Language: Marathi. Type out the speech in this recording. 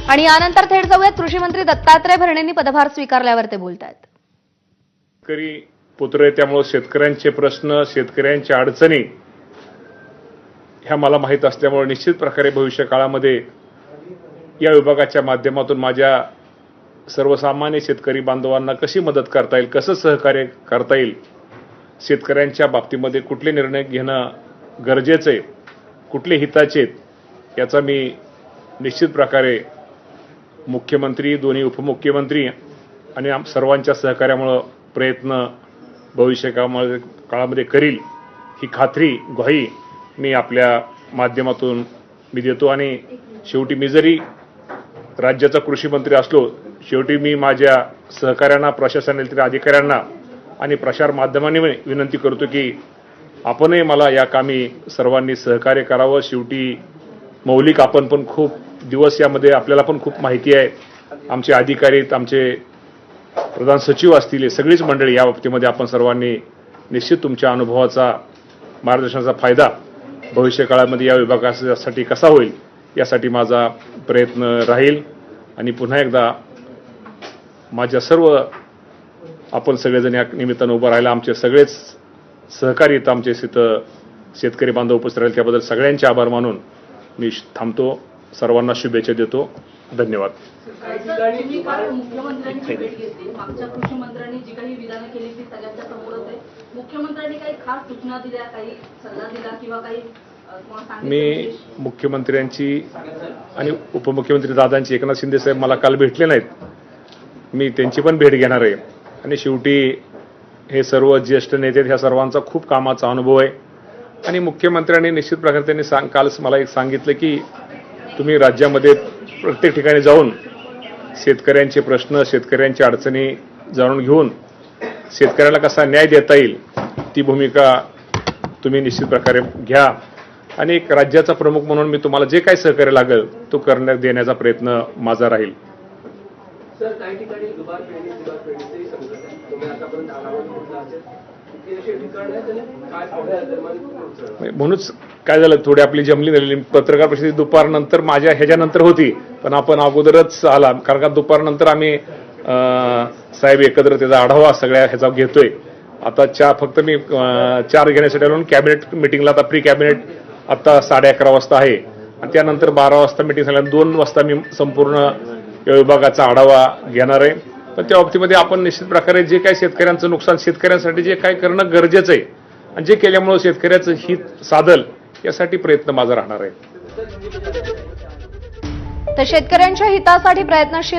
आणि यानंतर थेट जाऊयात कृषी मंत्री दत्तात्रय भरणेंनी पदभार स्वीकारल्यावर ते बोलतायत. शेतकरी पुत्र आहे, त्यामुळे शेतकऱ्यांचे प्रश्न, शेतकऱ्यांच्या अडचणी ह्या मला माहीत असल्यामुळे निश्चित प्रकारे भविष्य काळामध्ये या विभागाच्या माध्यमातून माझ्या सर्वसामान्य शेतकरी बांधवांना कशी मदत करता येईल, कसं सहकार्य करता येईल, शेतकऱ्यांच्या बाबतीमध्ये कुठले निर्णय घेणं गरजेचं आहे, कुठले हिताचे आहेत, याचा मी निश्चित प्रकारे मुख्यमंत्री, दोन्ही उपमुख्यमंत्री आणि सर्वांच्या सहकार्यामुळे प्रयत्न भविष्य काळामध्ये करील, ही खात्री, ग्वाही मी आपल्या माध्यमातून मी देतो. आणि शेवटी मी जरी राज्याचा कृषी मंत्री असलो, शेवटी मी माझ्या सहकाऱ्यांना, प्रशासनातील अधिकाऱ्यांना आणि प्रसार माध्यमांनी विनंती करतो की आपणही मला या कामी सर्वांनी सहकार्य करावं. शेवटी मौलिक आपण पण खूप दिवस यामध्ये आपल्याला पण खूप माहिती आहे, आमचे अधिकारी, आमचे प्रधान सचिव असतील, सगळीच मंडळी या बाबतीमध्ये आपण सर्वांनी निश्चित तुमच्या अनुभवाचा, मार्गदर्शनाचा फायदा भविष्य काळामध्ये या विभागासाठी कसा होईल यासाठी माझा प्रयत्न राहील. आणि पुन्हा एकदा माझ्या सर्व आपण सगळेजण या निमित्तानं उभं राहिला, आमचे सगळेच सहकारी आमचे शेतकरी बांधव उपस्थित राहिले, त्याबद्दल सगळ्यांचे आभार मानून मी थांबतो. सर्वांना शुभेच्छा देतो. धन्यवाद. मुख्यमंत्र्यांची भेट घेतली, मागच्या कृषी मंत्र्यांनी जी काही विधानं केली ती सगळ्यांच्या समोरच आहे. मुख्यमंत्र्यांनी काही खास सूचना दिल्या, काही सल्ला दिला किंवा काही मी मुख्यमंत्र्यांची आणि उपमुख्यमंत्री दादांची, एकनाथ शिंदे साहेब मला काल भेटले नाहीत, मी त्यांची पण भेट घेणार आहे. आणि शेवटी हे सर्व ज्येष्ठ नेते, ह्या सर्वांचा खूप कामाचा अनुभव आहे. आणि मुख्यमंत्र्यांनी निश्चित प्रकारे त्यांनी काल मला एक सांगितलं की तुम्ही राज्यामध्ये प्रत्येक ठिकाणी जाऊन शेतकऱ्यांचे प्रश्न, शेतकऱ्यांच्या अडचणी जाणून घेऊन शेतकऱ्याला कसा न्याय देता येईल ती भूमिका तुम्ही निश्चित प्रकारे घ्या. आणि एक राज्याचा प्रमुख म्हणून मी तुम्हाला जे काही सहकार्य लागेल तो देण्याचा प्रयत्न माझा राहील. सर, काही ठिकाणी दुबार पेरणीचंही संकट आहे. तुम्ही आतापर्यंत आढावा घेतला असेल, अशी ठिकाण आहे काय पाहण्यात म्हणूनच काय झालं, थोडी आपली जमली झालेली पत्रकार परिषदेत दुपारनंतर माझ्या ह्याच्यानंतर होती, पण आपण अगोदरच आला, कारण का दुपारनंतर आम्ही साहेब एकत्र त्याचा आढावा सगळ्या ह्याचा घेतोय. आता फक्त मी 4 घेण्यासाठी आलो. कॅबिनेट मिटिंगला आता प्री कॅबिनेट आता 11:30 वाजता आहे आणि त्यानंतर 12 वाजता मिटिंग झाल्यानंतर 2 वाजता मी संपूर्ण या विभागाचा आढावा घेणार आहे. पण त्या बाबतीमध्ये आपण निश्चित प्रकारे जे काही शेतकऱ्यांचं नुकसान, शेतकऱ्यांसाठी जे काही करणं गरजेचं आहे आणि जे केल्यामुळे शेतकऱ्याचं हित साधल यासाठी प्रयत्न माझा राहणार आहे. तर शेतकऱ्यांच्या हितासाठी प्रयत्नशील